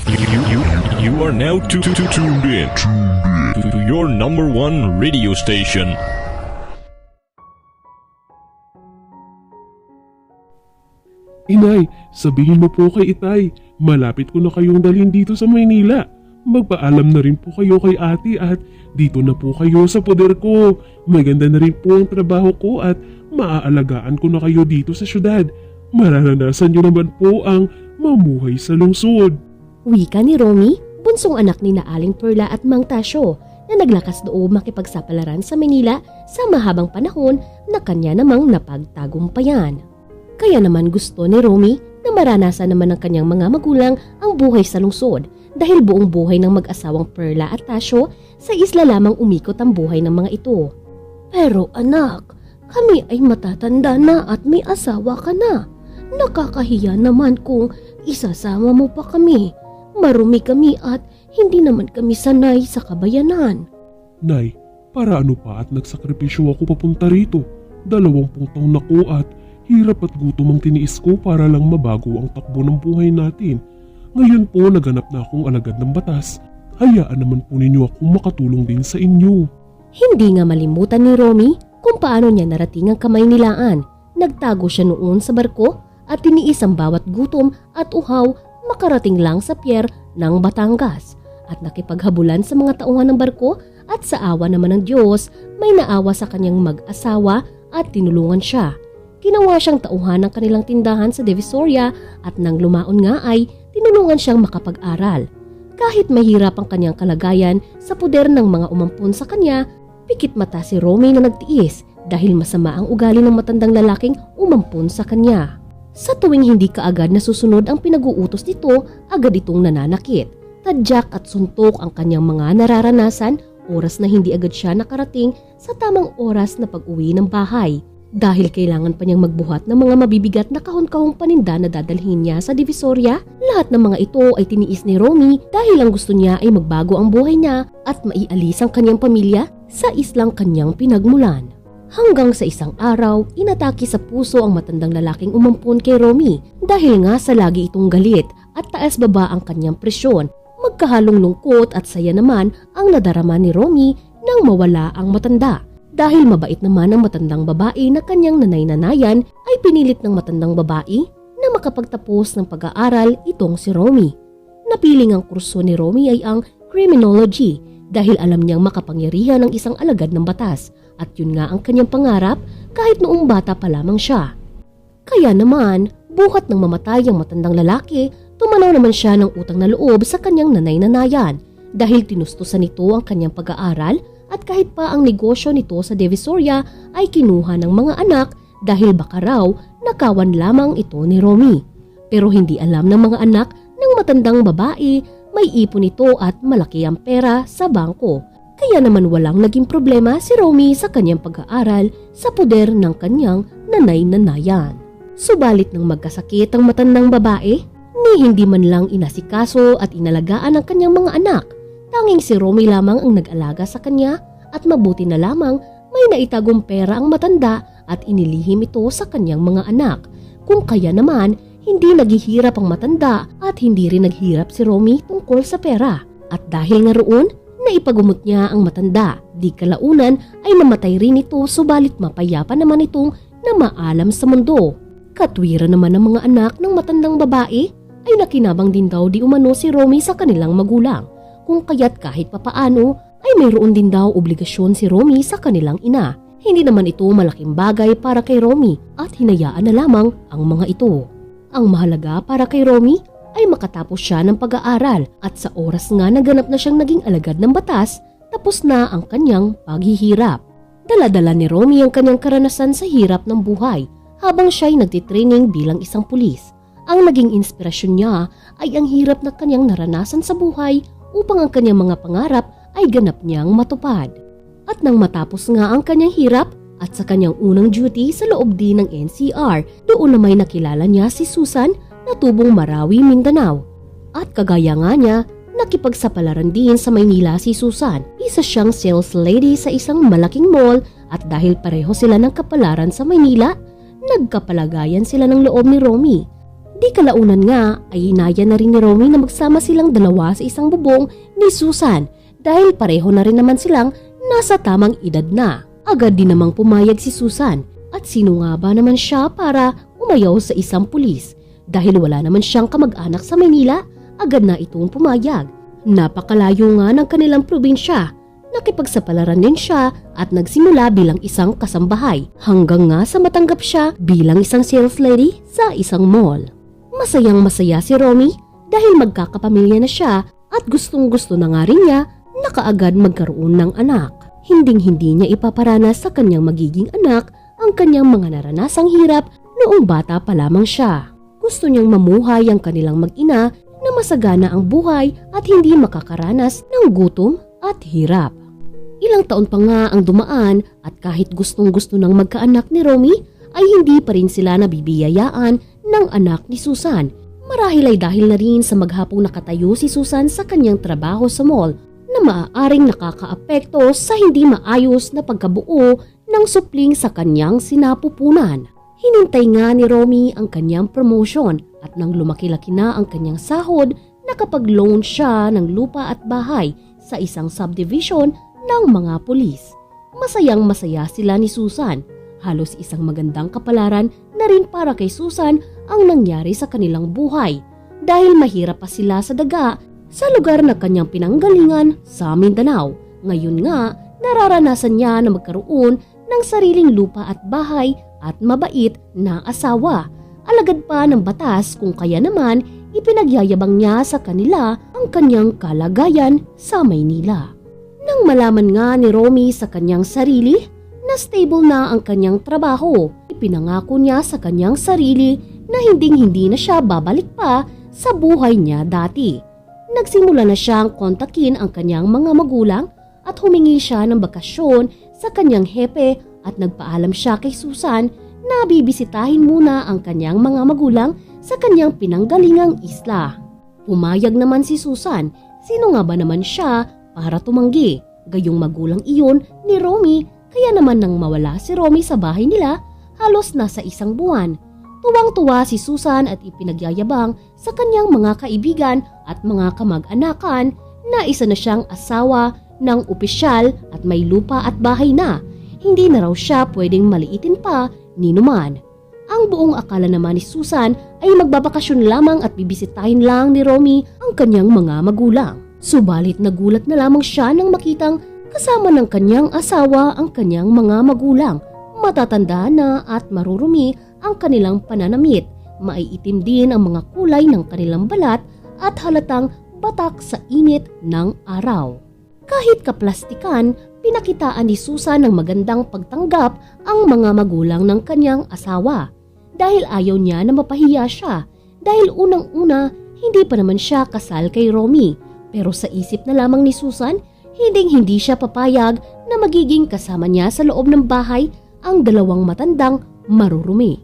You are now tuned in to your number one radio station. Inay, sabihin mo po kay Itay, malapit ko na kayong dalhin dito sa Maynila. Magpaalam na rin po kayo kay ate at dito na po kayo sa poder ko. Maganda na rin po ang trabaho ko at maaalagaan ko na kayo dito sa syudad. Mararanasan nyo naman po ang mamuhay sa lungsod. Wika ni Romy, bunsong anak ni Aling Perla at Mang Tasyo na naglakas loob makipagsapalaran sa Manila sa mahabang panahon na kanya namang napagtagumpayan. Kaya naman gusto ni Romy na maranasan naman ng kanyang mga magulang ang buhay sa lungsod dahil buong buhay ng mag-asawang Perla at Tasyo sa isla lamang umikot ang buhay ng mga ito. Pero anak, kami ay matatanda na at may asawa ka na. Nakakahiya naman kung isasama mo pa kami. Marumi kami at hindi naman kami sanay sa kabayanan. Nay, para ano pa at nagsakripisyo ako papunta rito? 20 taon na ko at hirap at gutom ang tiniis ko para lang mabago ang takbo ng buhay natin. Ngayon po naganap na akong alagad ng batas. Hayaan naman po ninyo akong makatulong din sa inyo. Hindi nga malimutan ni Romy kung paano niya narating ang kamay nilaan. Nagtago siya noon sa barko at tiniis ang bawat gutom at uhaw makarating lang sa pier ng Batangas. At nakipaghabulan sa mga tauhan ng barko at sa awa naman ng Diyos may naawa sa kanyang mag-asawa at tinulungan siya. Ginawa siyang tauhan ng kanilang tindahan sa Divisoria at nang lumaon nga ay tinulungan siyang makapag-aral. Kahit mahirap ang kanyang kalagayan sa puder ng mga umampun sa kanya, pikit mata si Romy na nagtiis dahil masama ang ugali ng matandang lalaking umampun sa kanya. Sa tuwing hindi kaagad nasusunod ang pinag-uutos nito, agad itong nananakit. Tadyak at suntok ang kanyang mga nararanasan, oras na hindi agad siya nakarating sa tamang oras na pag-uwi ng bahay. Dahil kailangan pa niyang magbuhat ng mga mabibigat na kahon-kahong paninda na dadalhin niya sa Divisoria, lahat ng mga ito ay tiniis ni Romy dahil ang gusto niya ay magbago ang buhay niya at maialis ang kanyang pamilya sa islang kanyang pinagmulan. Hanggang sa isang araw, inatake sa puso ang matandang lalaking umampun kay Romy dahil nga sa lagi itong galit at taas-baba ang kanyang presyon. Magkahalong lungkot at saya naman ang nadarama ni Romy nang mawala ang matanda. Dahil mabait naman ang matandang babae na kanyang nanay-nanayan ay pinilit ng matandang babae na makapagtapos ng pag-aaral itong si Romy. Napiling ang kurso ni Romy ay ang criminology dahil alam niyang makapangyarihan ng isang alagad ng batas. At yun nga ang kanyang pangarap kahit noong bata pa lamang siya. Kaya naman, buhat ng mamatay ang matandang lalaki, tumanaw naman siya ng utang na loob sa kanyang nanay-nanayan dahil tinustusan nito ang kanyang pag-aaral at kahit pa ang negosyo nito sa Divisoria ay kinuha ng mga anak dahil baka raw nakawan lamang ito ni Romy. Pero hindi alam ng mga anak ng matandang babae may ipon ito at malaki ang pera sa bangko. Kaya naman walang naging problema si Romy sa kanyang pag-aaral sa puder ng kanyang nanay-nanayan. Subalit nang magkasakit ang matandang babae, ni hindi man lang inasikaso at inalagaan ang kanyang mga anak. Tanging si Romy lamang ang nag-alaga sa kanya at mabuti na lamang may naitagong pera ang matanda at inilihim ito sa kanyang mga anak. Kung kaya naman, hindi naghihirap ang matanda at hindi rin naghirap si Romy tungkol sa pera. At dahil nga roon, naipagumot niya ang matanda. Di kalaunan ay namatay rin ito subalit mapayapa naman itong namaalam sa mundo. Katwiran naman ng mga anak ng matandang babae ay nakinabang din daw di umano si Romy sa kanilang magulang. Kung kaya't kahit papaano ay mayroon din daw obligasyon si Romy sa kanilang ina. Hindi naman ito malaking bagay para kay Romy at hinayaan na lamang ang mga ito. Ang mahalaga para kay Romy ay makatapos siya ng pag-aaral at sa oras nga naganap na siyang naging alagad ng batas, tapos na ang kanyang paghihirap. Dala-dala ni Romy ang kanyang karanasan sa hirap ng buhay habang siya'y nagtitraining bilang isang pulis. Ang naging inspirasyon niya ay ang hirap na kanyang naranasan sa buhay upang ang kanyang mga pangarap ay ganap niyang matupad. At nang matapos nga ang kanyang hirap at sa kanyang unang duty sa loob din ng NCR, doon na may nakilala niya si Susan na tubong Marawi, Mindanao. At kagaya nga niya, nakipagsapalaran din sa Maynila si Susan. Isa siyang sales lady sa isang malaking mall at dahil pareho sila ng kapalaran sa Maynila, nagkapalagayan sila ng loob ni Romy. Di kalaunan nga ay inaya na rin ni Romy na magsama silang dalawa sa isang bubong ni Susan dahil pareho na rin naman silang nasa tamang edad na. Agad din namang pumayag si Susan at sino nga ba naman siya para umayaw sa isang pulis. Dahil wala naman siyang kamag-anak sa Maynila, agad na itong pumayag. Napakalayo nga ng kanilang probinsya. Nakipagsapalaran din siya at nagsimula bilang isang kasambahay hanggang nga sa matanggap siya bilang isang sales lady sa isang mall. Masayang masaya si Romy dahil magkakapamilya na siya at gustong gusto na nga rin niya na kaagad magkaroon ng anak. Hinding-hindi niya ipaparanas sa kanyang magiging anak ang kanyang mga naranasang hirap noong bata pa lamang siya. Gusto niyang mamuhay ang kanilang mag-ina na masagana ang buhay at hindi makakaranas ng gutom at hirap. Ilang taon pa nga ang dumaan at kahit gustong-gusto ng magkaanak ni Romy ay hindi pa rin sila nabibiyayaan ng anak ni Susan. Marahil ay dahil na rin sa maghapong nakatayo si Susan sa kanyang trabaho sa mall na maaaring nakakaapekto sa hindi maayos na pagkabuo ng supling sa kanyang sinapupunan. Hinintay nga ni Romy ang kanyang promotion at nang lumaki-laki na ang kanyang sahod, nakapag-loan siya ng lupa at bahay sa isang subdivision ng mga pulis. Masayang masaya sila ni Susan. Halos isang magandang kapalaran na rin para kay Susan ang nangyari sa kanilang buhay dahil mahirap pa sila sa daga sa lugar na kanyang pinanggalingan sa Mindanao. Ngayon nga, nararanasan niya na magkaroon ng sariling lupa at bahay at mabait na asawa. Alagad pa ng batas kung kaya naman ipinagyayabang niya sa kanila ang kanyang kalagayan sa Maynila. Nang malaman nga ni Romy sa kanyang sarili na stable na ang kanyang trabaho, ipinangako niya sa kanyang sarili na hinding-hindi na siya babalik pa sa buhay niya dati. Nagsimula na siyang kontakin ang kanyang mga magulang at humingi siya ng bakasyon sa kanyang hepe at nagpaalam siya kay Susan na bibisitahin muna ang kanyang mga magulang sa kanyang pinanggalingang isla. Pumayag naman si Susan. Sino nga ba naman siya para tumanggi? Gayong magulang iyon ni Romy, kaya naman nang mawala si Romy sa bahay nila, halos nasa isang buwan. Tuwang-tuwa si Susan at ipinagyayabang sa kanyang mga kaibigan at mga kamag-anakan na isa na siyang asawa ng opisyal at may lupa at bahay na. Hindi na raw siya pwedeng maliitin pa ni numan. Ang buong akala naman ni Susan ay magbabakasyon lamang at bibisitahin lang ni Romy ang kanyang mga magulang. Subalit nagulat na lamang siya nang makitang kasama ng kanyang asawa ang kanyang mga magulang. Matatanda na at marurumi ang kanilang pananamit. Maiitim din ang mga kulay ng kanilang balat at halatang batak sa init ng araw. Kahit kaplastikan, pinakitaan ni Susan ng magandang pagtanggap ang mga magulang ng kanyang asawa. Dahil ayaw niya na mapahiya siya. Dahil unang-una, hindi pa naman siya kasal kay Romy. Pero sa isip na lamang ni Susan, hindi siya papayag na magiging kasama niya sa loob ng bahay ang dalawang matandang marurumi.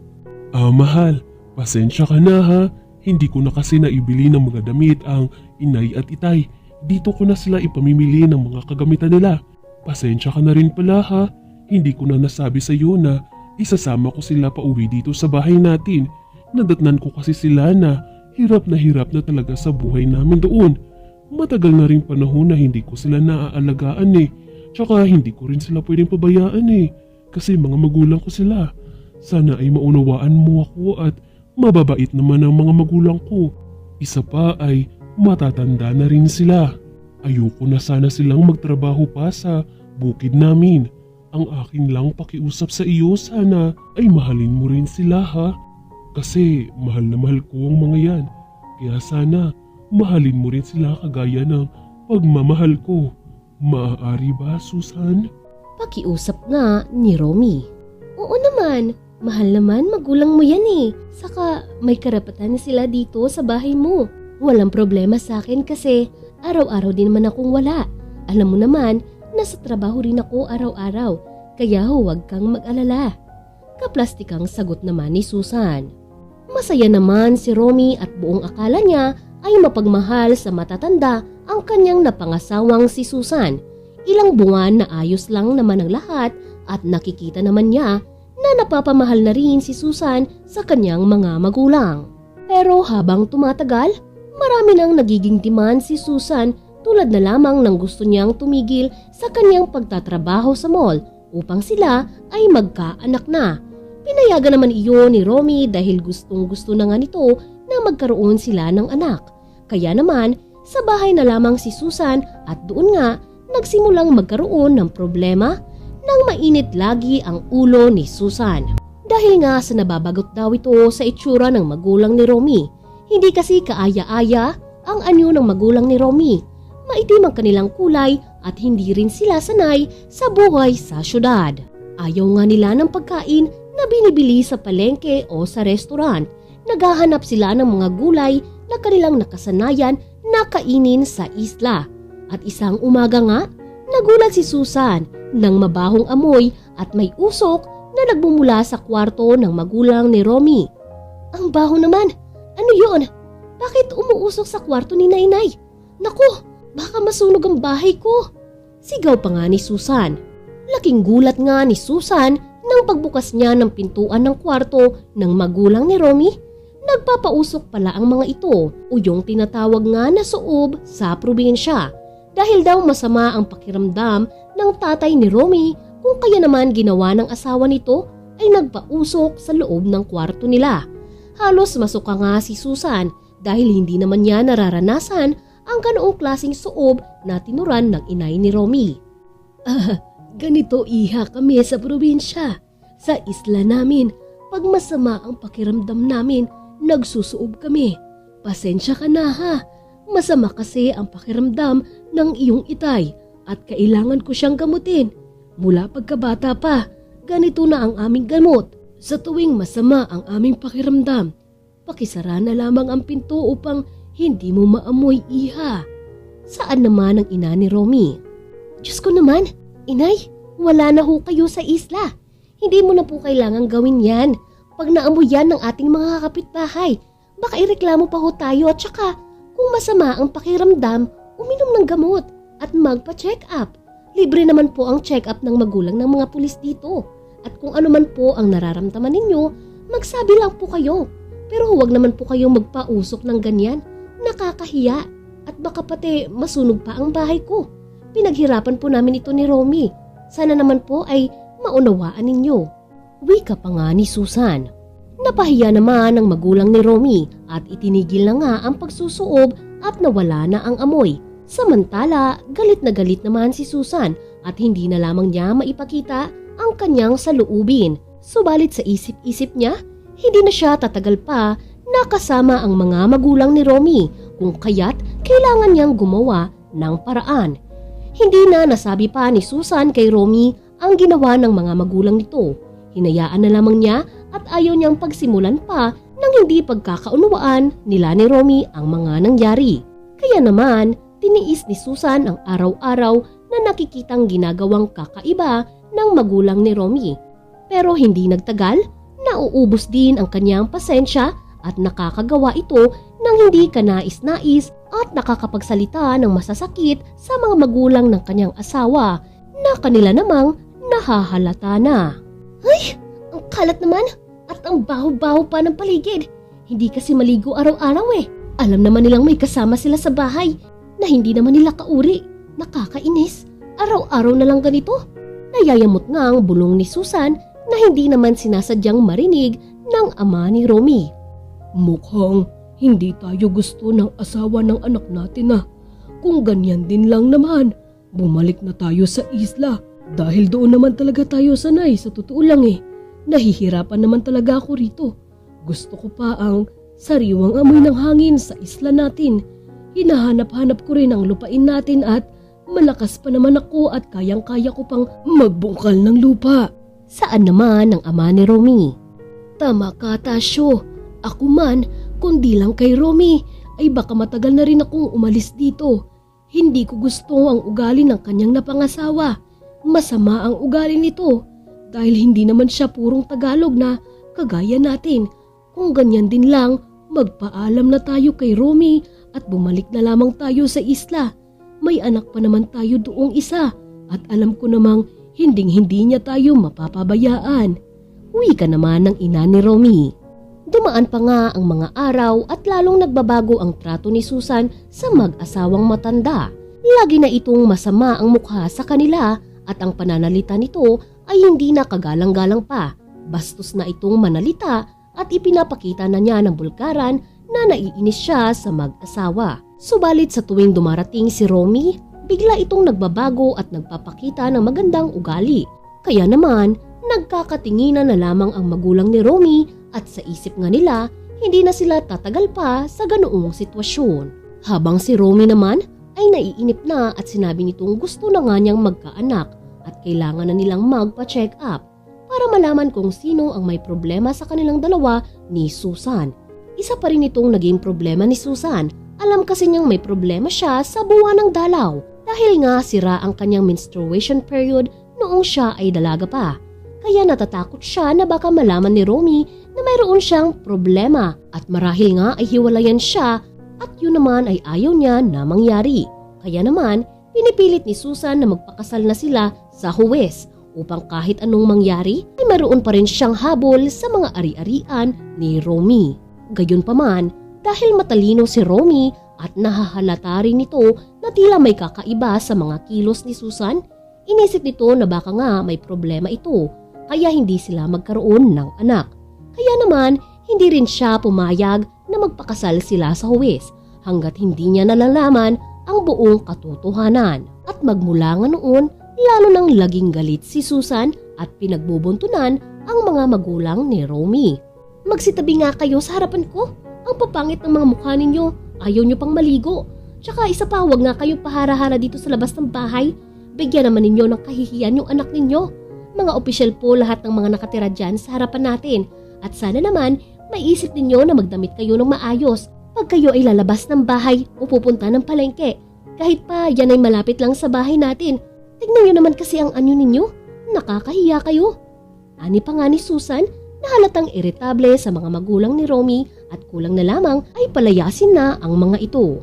Mahal, pasensya ka na ha. Hindi ko na kasi naibili ng mga damit ang inay at itay. Dito ko na sila ipamimili ng mga kagamitan nila. Pasensya ka na rin pala ha. Hindi ko na nasabi sa iyo na isasama ko sila pa uwi dito sa bahay natin. Nadatnan ko kasi sila na hirap na talaga sa buhay namin doon. Matagal na rin panahon na hindi ko sila naaalagaan eh. Tsaka hindi ko rin sila pwedeng pabayaan eh. Kasi mga magulang ko sila. Sana ay maunawaan mo ako at mababait naman ang mga magulang ko. Isa pa ay matatanda na rin sila. Ayoko na sana silang magtrabaho pa sa bukid namin. Ang akin lang pakiusap sa iyo, sana ay mahalin mo rin sila ha. Kasi mahal na mahal ko ang mga yan. Kaya sana mahalin mo rin sila kagaya ng pagmamahal ko. Maaari ba, Susan? Pakiusap nga ni Romy. Oo naman, mahal naman magulang mo yan eh. Saka may karapatan sila dito sa bahay mo. Walang problema sa akin kasi araw-araw din naman akong wala. Alam mo naman, nasa trabaho rin ako araw-araw. Kaya huwag kang mag-alala. Kaplastikang sagot naman ni Susan. Masaya naman si Romy at buong akala niya ay mapagmahal sa matatanda ang kanyang napangasawang si Susan. Ilang buwan na ayos lang naman ang lahat at nakikita naman niya na napapamahal na rin si Susan sa kanyang mga magulang. Pero habang tumatagal, marami nang nagiging demand si Susan tulad na lamang ng gusto niyang tumigil sa kanyang pagtatrabaho sa mall upang sila ay magkaanak na. Pinayagan naman iyon ni Romy dahil gustong-gusto na nga nito na magkaroon sila ng anak. Kaya naman, sa bahay na lamang si Susan at doon nga nagsimulang magkaroon ng problema nang mainit lagi ang ulo ni Susan. Dahil nga sa nababagot daw ito sa itsura ng magulang ni Romy. Hindi kasi kaaya-aya ang anyo ng magulang ni Romy. Maitim ang kanilang kulay at hindi rin sila sanay sa buhay sa syudad. Ayaw nga nila ng pagkain na binibili sa palengke o sa restaurant. Naghahanap sila ng mga gulay na kanilang nakasanayan na kainin sa isla. At isang umaga nga, nagulat si Susan nang mabahong amoy at may usok na nagbumula sa kwarto ng magulang ni Romy. Ang baho naman! Ano yun? Bakit umuusok sa kwarto ni Nainay? Naku! Baka masunog ang bahay ko! Sigaw pa nga ni Susan. Laking gulat nga ni Susan nang pagbukas niya ng pintuan ng kwarto ng magulang ni Romy. Nagpapausok pala ang mga ito o yung tinatawag nga na suob sa probinsya. Dahil daw masama ang pakiramdam ng tatay ni Romy kung kaya naman ginawa ng asawa nito ay nagpausok sa loob ng kwarto nila. Halos masuka nga si Susan dahil hindi naman niya nararanasan ang ganoong klaseng suob na tinuran ng inay ni Romy. Ganito iha kami sa probinsya. Sa isla namin, pag masama ang pakiramdam namin, nagsusuob kami. Pasensya ka na ha. Masama kasi ang pakiramdam ng iyong itay at kailangan ko siyang gamutin. Mula pagkabata pa, ganito na ang aming gamot. Sa tuwing masama ang aming pakiramdam, pakisara na lamang ang pinto upang hindi mo maamoy iha. Saan naman ang ina ni Romy? Diyos ko naman, inay, wala na ho kayo sa isla. Hindi mo na po kailangang gawin yan. Pag naamoy yan ng ating mga kapitbahay, baka ireklamo pa ho tayo at saka kung masama ang pakiramdam, uminom ng gamot at magpa-check up. Libre naman po ang check up ng magulang ng mga pulis dito. At kung ano man po ang nararamdaman ninyo, magsabi lang po kayo. Pero huwag naman po kayong magpausok ng ganyan. Nakakahiya at baka pati masunog pa ang bahay ko. Pinaghirapan po namin ito ni Romy. Sana naman po ay maunawaan ninyo. Wika pa nga ni Susan. Napahiya naman ang magulang ni Romy at itinigil na nga ang pagsusuob at nawala na ang amoy. Samantala, galit na galit naman si Susan at hindi na lamang niya maipakita ang kanyang saluubin. Subalit sa isip-isip niya, hindi na siya tatagal pa nakasama ang mga magulang ni Romy kung kaya't kailangan niyang gumawa ng paraan. Hindi na nasabi pa ni Susan kay Romy ang ginawa ng mga magulang nito. Hinayaan na lamang niya at ayaw niyang pagsimulan pa nang hindi pagkakaunawaan nila ni Romy ang mga nangyari. Kaya naman, tiniis ni Susan ang araw-araw na nakikitang ginagawang kakaiba ng magulang ni Romy. Pero hindi nagtagal, nauubos din ang kanyang pasensya at nakakagawa ito ng hindi kanais-nais at nakakapagsalita ng masasakit sa mga magulang ng kanyang asawa na kanila namang nahahalata na. Ay, ang kalat naman at ang baho-baho pa ng paligid. Hindi kasi maligo araw-araw eh. Alam naman nilang may kasama sila sa bahay na hindi naman nila kauri. Nakakainis. Araw-araw na lang ganito. Nayayamot nga ang bulong ni Susan na hindi naman sinasadyang marinig ng ama ni Romy. Mukhang hindi tayo gusto ng asawa ng anak natin ah. Kung ganyan din lang naman, bumalik na tayo sa isla. Dahil doon naman talaga tayo sanay, sa totoo lang eh. Nahihirapan naman talaga ako rito. Gusto ko pa ang sariwang amoy ng hangin sa isla natin. Hinahanap-hanap ko rin ang lupain natin at malakas pa naman ako at kayang-kaya ko pang magbungkal ng lupa. Saan naman ang ama ni Romy? Tama ka, Tasyo. Ako man, kundi lang kay Romy, ay baka matagal na rin akong umalis dito. Hindi ko gusto ang ugali ng kanyang napangasawa. Masama ang ugali nito dahil hindi naman siya purong Tagalog na kagaya natin. Kung ganyan din lang, magpaalam na tayo kay Romy at bumalik na lamang tayo sa isla. May anak pa naman tayo doong isa at alam ko namang hinding-hindi niya tayo mapapabayaan. Uwi ka naman ng ina ni Romy. Dumaan pa nga ang mga araw at lalong nagbabago ang trato ni Susan sa mag-asawang matanda. Lagi na itong masama ang mukha sa kanila at ang pananalita nito ay hindi na kagalang-galang pa. Bastos na itong manalita at ipinapakita na niya ng bulkaran na naiinis siya sa mag-asawa. Subalit sa tuwing dumarating si Romy, bigla itong nagbabago at nagpapakita ng magandang ugali. Kaya naman, nagkakatinginan na lamang ang magulang ni Romy at sa isip nga nila, hindi na sila tatagal pa sa ganoong sitwasyon. Habang si Romy naman ay naiinip na at sinabi nitong gusto na nga niyang magkaanak at kailangan na nilang magpa-check up para malaman kung sino ang may problema sa kanilang dalawa ni Susan. Isa pa rin itong naging problema ni Susan. Alam kasi niyang may problema siya sa buwan ng dalaw dahil nga sira ang kanyang menstruation period noong siya ay dalaga pa. Kaya natatakot siya na baka malaman ni Romy na mayroon siyang problema at marahil nga ay hiwalayan siya at yun naman ay ayaw niya na mangyari. Kaya naman, pinipilit ni Susan na magpakasal na sila sa huwes upang kahit anong mangyari ay mayroon pa rin siyang habol sa mga ari-arian ni Romy. Gayunpaman, dahil matalino si Romy at nahahalata rin nito na tila may kakaiba sa mga kilos ni Susan, inisip nito na baka nga may problema ito kaya hindi sila magkaroon ng anak. Kaya naman, hindi rin siya pumayag na magpakasal sila sa huwes hanggat hindi niya nalalaman ang buong katotohanan. At magmula nga noon, lalo nang laging galit si Susan at pinagbubuntunan ang mga magulang ni Romy. Magsitabi nga kayo sa harapan ko. Ang papangit ng mga mukha ninyo. Ayaw nyo pang maligo. Tsaka isa pa, wag nga kayong pahara-hara dito sa labas ng bahay. Bigyan naman ninyo ng kahihiyan yung anak ninyo. Mga opisyal po lahat ng mga nakatira dyan sa harapan natin. At sana naman, maiisip ninyo na magdamit kayo ng maayos pag kayo ay lalabas ng bahay o pupunta ng palengke. Kahit pa yan ay malapit lang sa bahay natin. Tignan nyo naman kasi ang anyo ninyo. Nakakahiya kayo. Ani pa nga ni Susan na halatang iritable sa mga magulang ni Romy at kulang na lamang ay palayasin na ang mga ito.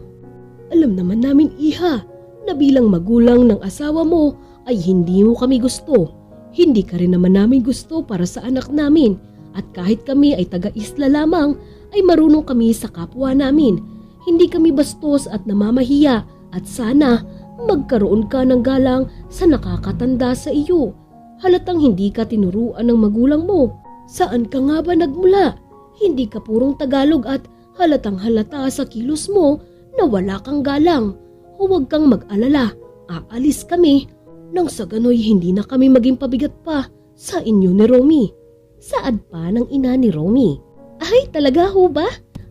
Alam naman namin, iha, na bilang magulang ng asawa mo ay hindi mo kami gusto. Hindi ka rin naman namin gusto para sa anak namin. At kahit kami ay taga-isla lamang, ay marunong kami sa kapwa namin. Hindi kami bastos at namamahiya at sana magkaroon ka ng galang sa nakakatanda sa iyo. Halatang hindi ka tinuruan ng magulang mo. Saan ka nga ba nagmula? Hindi ka purong Tagalog at halatang halata sa kilos mo na wala kang galang. Huwag kang mag-alala, aalis kami. Nang sa gano'y hindi na kami maging pabigat pa sa inyo ni Romy. Saad pa ng ina ni Romy. Ay, talaga ho ba?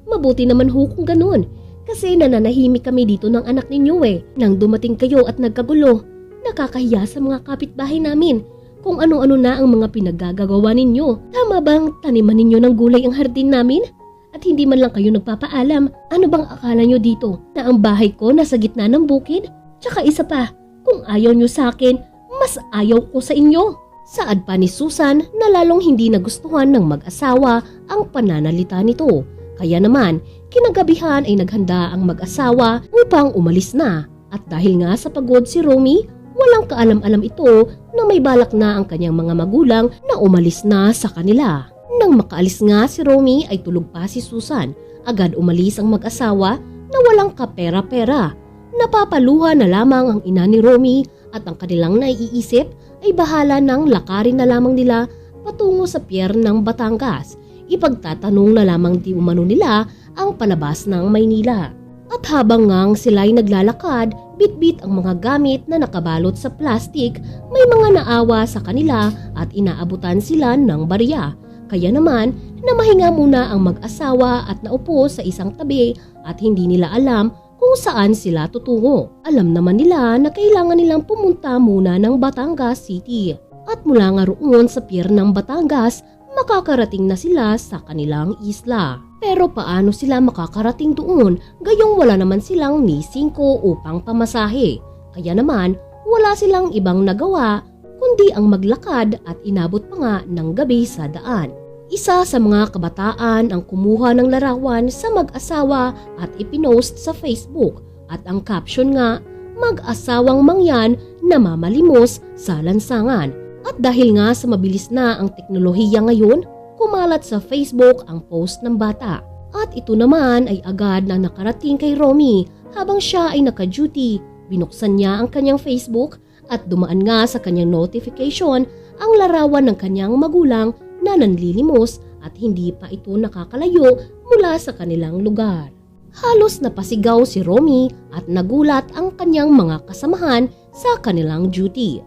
Mabuti naman ho kung ganun. Kasi nananahimik kami dito ng anak ninyo Nang dumating kayo at nagkagulo, nakakahiya sa mga kapitbahay namin. Kung ano-ano na ang mga pinaggagawa ninyo. Tama bang taniman ninyo ng gulay ang hardin namin? At hindi man lang kayo nagpapaalam, ano bang akala nyo dito? Na ang bahay ko nasa gitna ng bukid? Tsaka isa pa, kung ayaw nyo sa akin, mas ayaw ko sa inyo. Saad pa ni Susan na lalong hindi nagustuhan ng mag-asawa ang pananalita nito. Kaya naman, kinagabihan ay naghanda ang mag-asawa upang umalis na. At dahil nga sa pagod si Romy, walang kaalam-alam ito na may balak na ang kanyang mga magulang na umalis na sa kanila. Nang makaalis nga si Romy ay tulog pa si Susan. Agad umalis ang mag-asawa na walang kapera-pera. Napapaluha na lamang ang ina ni Romy at ang kanilang naiisip ay bahala ng lakarin na lamang nila patungo sa pier ng Batangas. Ipagtatanong na lamang di umano nila ang palabas ng Maynila. At habang ngang sila'y naglalakad, bitbit ang mga gamit na nakabalot sa plastik, may mga naawa sa kanila at inaabutan sila ng barya. Kaya naman, namahinga muna ang mag-asawa at naupo sa isang tabi at hindi nila alam kung saan sila tutungo. Alam naman nila na kailangan nilang pumunta muna ng Batangas City. At mula nga roon sa pier ng Batangas, makakarating na sila sa kanilang isla. Pero paano sila makakarating doon gayong wala naman silang ni 5 upang pamasahe? Kaya naman wala silang ibang nagawa kundi ang maglakad at inabot pa nga ng gabi sa daan. Isa sa mga kabataan ang kumuha ng larawan sa mag-asawa at ipinost sa Facebook at ang caption nga, mag-asawang mangyan na mamalimos sa lansangan. At dahil nga sa mabilis na ang teknolohiya ngayon, kumalat sa Facebook ang post ng bata. At ito naman ay agad na nakarating kay Romy habang siya ay naka-duty. Binuksan niya ang kanyang Facebook at dumaan nga sa kanyang notification ang larawan ng kanyang magulang na nanlilimos at hindi pa ito nakakalayo mula sa kanilang lugar. Halos napasigaw si Romy at nagulat ang kanyang mga kasamahan sa kanilang duty.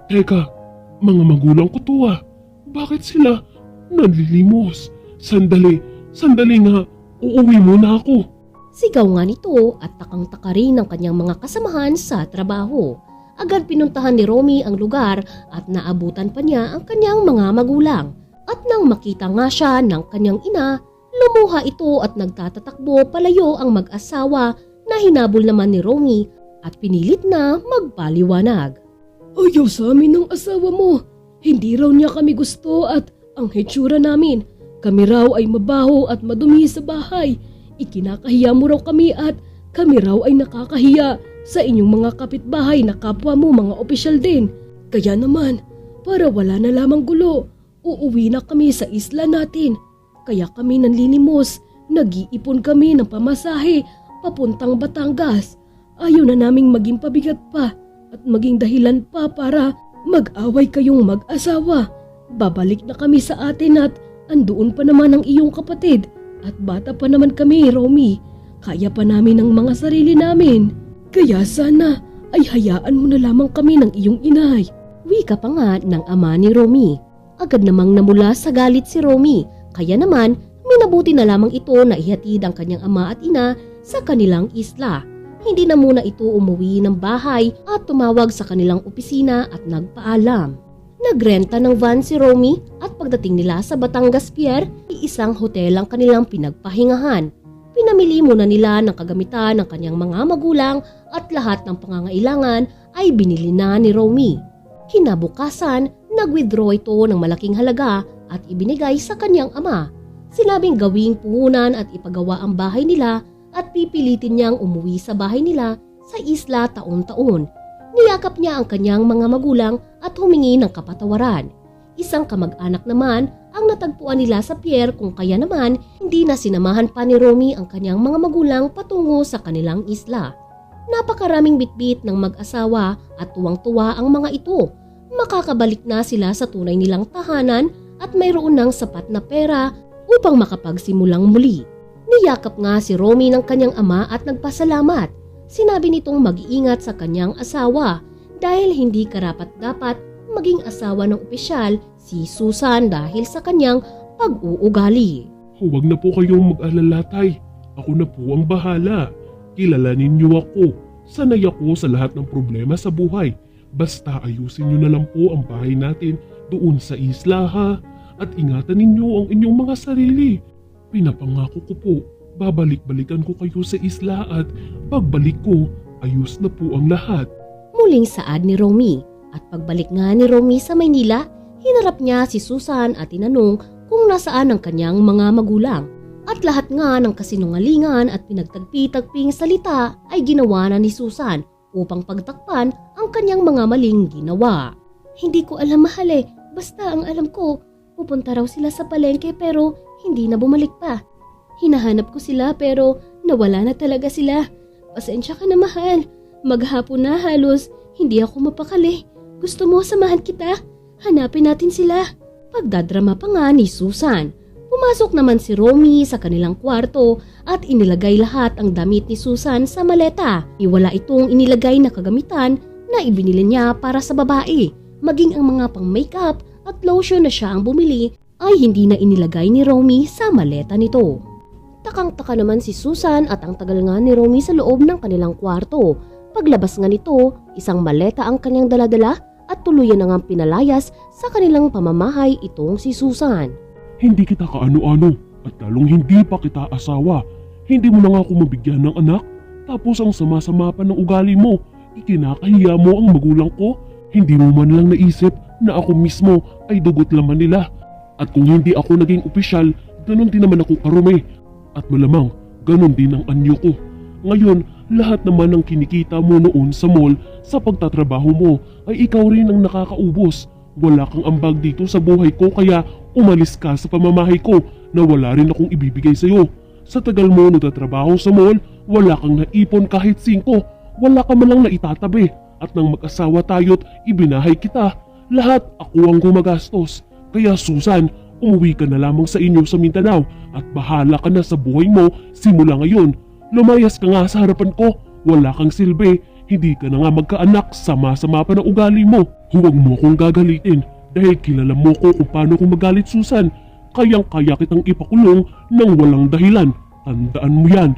Teka, mga magulang ko to ah. Bakit sila nanlilimos? Sandali nga, uuwi muna ako. Sigaw nga nito at takang-taka rin ng kanyang mga kasamahan sa trabaho. Agad pinuntahan ni Romy ang lugar at naabutan pa niya ang kanyang mga magulang. At nang makita nga siya ng kanyang ina, lumuha ito at nagtatatakbo palayo ang mag-asawa na hinabol naman ni Romy at pinilit na magpaliwanag. Ayaw sa amin ng asawa mo. Hindi raw niya kami gusto at ang hitsura namin. Kami raw ay mabaho at madumi sa bahay. Ikinakahiya mo raw kami at kami raw ay nakakahiya sa inyong mga kapitbahay na kapwa mo mga opisyal din. Kaya naman, para wala na lamang gulo, uuwi na kami sa isla natin. Kaya kami nanlinimos, nag-iipon kami ng pamasahe papuntang Batangas. Ayaw na naming maging pabigat pa at maging dahilan pa para mag-away kayong mag-asawa. Babalik na kami sa atin at andoon pa naman ang iyong kapatid at bata pa naman kami, Romy. Kaya pa namin ang mga sarili namin. Kaya sana ay hayaan mo na lamang kami ng iyong inay. Wika pa nga ng ama ni Romy. Agad namang namula sa galit si Romy. Kaya naman, minabuti na lamang ito na ihatid ang kanyang ama at ina sa kanilang isla. Hindi na muna ito umuwi ng bahay at tumawag sa kanilang opisina at nagpaalam. Nagrenta ng van si Romy at pagdating nila sa Batangas Pier, iisang hotel ang kanilang pinagpahingahan. Pinamili muna nila ng kagamitan ng kanyang mga magulang at lahat ng pangangailangan ay binili na ni Romy. Kinabukasan, nag-withdraw ito ng malaking halaga at ibinigay sa kanyang ama. Sinabing gawing puhunan at ipagawa ang bahay nila at pipilitin niyang umuwi sa bahay nila sa isla taon-taon. Niyakap niya ang kanyang mga magulang at humingi ng kapatawaran. Isang kamag-anak naman ang natagpuan nila sa pier kung kaya naman hindi na sinamahan pa ni Romy ang kanyang mga magulang patungo sa kanilang isla. Napakaraming bitbit ng mag-asawa at tuwang-tuwa ang mga ito. Makakabalik na sila sa tunay nilang tahanan at mayroon ng sapat na pera upang makapagsimulang muli. Niyakap nga si Romy ng kanyang ama at nagpasalamat. Sinabi nitong mag-iingat sa kanyang asawa dahil hindi karapat-dapat maging asawa ng opisyal si Susan dahil sa kanyang pag-uugali. Huwag na po kayong mag-alala, tay. Ako na po ang bahala. Kilalanin niyo ako. Sanay ako sa lahat ng problema sa buhay. Basta ayusin niyo na lang po ang bahay natin doon sa isla ha. At ingatan ninyo ang inyong mga sarili. Pinapangako ko po, babalik-balikan ko kayo sa isla at pagbalik ko, ayos na po ang lahat. Muling saad ni Romy. At pagbalik nga ni Romy sa Maynila, hinarap niya si Susan at tinanong kung nasaan ang kanyang mga magulang. At lahat nga ng kasinungalingan at pinagtagpi-tagping salita ay ginawa na ni Susan upang pagtakpan ang kanyang mga maling ginawa. Hindi ko alam, mahal eh. Basta ang alam ko, pupunta raw sila sa palengke pero hindi na bumalik pa. Hinahanap ko sila pero nawala na talaga sila. Pasensya ka na, mahal. Maghapon na halos, hindi ako mapakali. Gusto mo samahan kita? Hanapin natin sila. Pagdadrama pa nga ni Susan. Pumasok naman si Romy sa kanilang kwarto at inilagay lahat ang damit ni Susan sa maleta. Iwala itong inilagay na kagamitan na ibinili niya para sa babae. Maging ang mga pang-makeup at lotion na siya ang bumili ay hindi na inilagay ni Romy sa maleta nito. Takang-taka naman si Susan at ang tagal nga ni Romy sa loob ng kanilang kwarto. Paglabas nga nito, isang maleta ang kanyang daladala at tuluyan na ngang pinalayas sa kanilang pamamahay itong si Susan. Hindi kita kaano-ano at lalong hindi pa kita asawa. Hindi mo na nga ako mabigyan ng anak. Tapos ang sama-sama pa ng ugali mo, ikinakahiya mo ang magulang ko. Hindi mo man lang naisip na ako mismo ay dugot laman nila. At kung hindi ako naging opisyal, ganun din naman ako karumi. At malamang, ganun din ang anyo ko. Ngayon, lahat naman ng kinikita mo noon sa mall sa pagtatrabaho mo ay ikaw rin ang nakakaubos. Wala kang ambag dito sa buhay ko kaya umalis ka sa pamamahay ko na wala rin akong ibibigay sa'yo. Sa tagal mo nagtatrabaho sa mall, wala kang naipon kahit 5. Wala ka man lang naitatabi. At nang mag-asawa tayo't ibinahay kita, lahat ako ang gumagastos. Kaya Susan, umuwi ka na lamang sa inyo sa Mindanao at bahala ka na sa buhay mo simula ngayon. Lumayas ka nga sa harapan ko, wala kang silbi, hindi ka na nga magkaanak, sama-sama pa ng ugali mo. Huwag mo akong gagalitin dahil kilala mo ko kung paano kung magalit Susan. Kayang-kaya kitang ipakulong nang walang dahilan. Tandaan mo yan.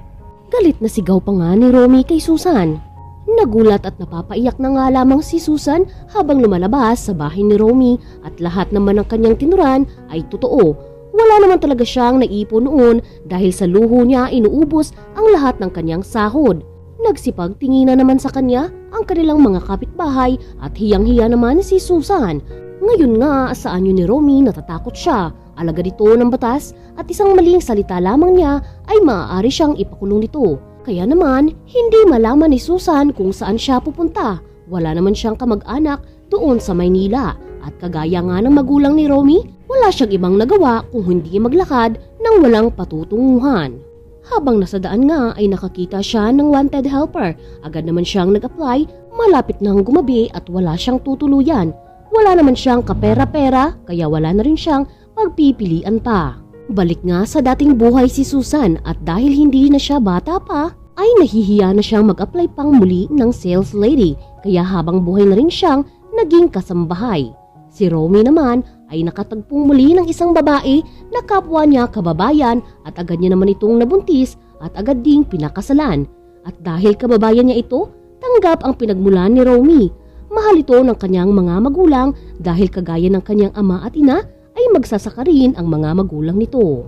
Galit na sigaw pa nga ni Romy kay Susan. Nagulat at napapaiyak na nga lamang si Susan habang lumalabas sa bahay ni Romy at lahat naman ng kanyang tinuran ay totoo. Wala naman talaga siyang naipon noon dahil sa luho niya inuubos ang lahat ng kanyang sahod. Nagsipagtinginan naman sa kanya ang kanilang mga kapitbahay at hiyang-hiya naman si Susan. Ngayon nga sa anyo ni Romy natatakot siya. Alagad ito ng batas at isang maling salita lamang niya ay maaari siyang ipakulong nito. Kaya naman hindi malaman ni Susan kung saan siya pupunta. Wala naman siyang kamag-anak doon sa Maynila at kagaya nga ng magulang ni Romy, wala siyang ibang nagawa kung hindi maglakad ng walang patutunguhan. Habang nasa daan nga ay nakakita siya ng wanted helper. Agad naman siyang nag-apply, malapit nang gumabi at wala siyang tutuluyan. Wala naman siyang kapera-pera kaya wala na rin siyang pagpipilian pa. Balik nga sa dating buhay si Susan at dahil hindi na siya bata pa, ay nahihiya na siyang mag-apply pang muli ng sales lady kaya habang buhay na rin siyang naging kasambahay. Si Romy naman ay nakatagpong muli ng isang babae na kapwa niya kababayan at agad niya naman itong nabuntis at agad ding pinakasalan. At dahil kababayan niya ito, tanggap ang pinagmulan ni Romy. Mahal ito ng kanyang mga magulang dahil kagaya ng kanyang ama at ina ay magsasaka rin ang mga magulang nito.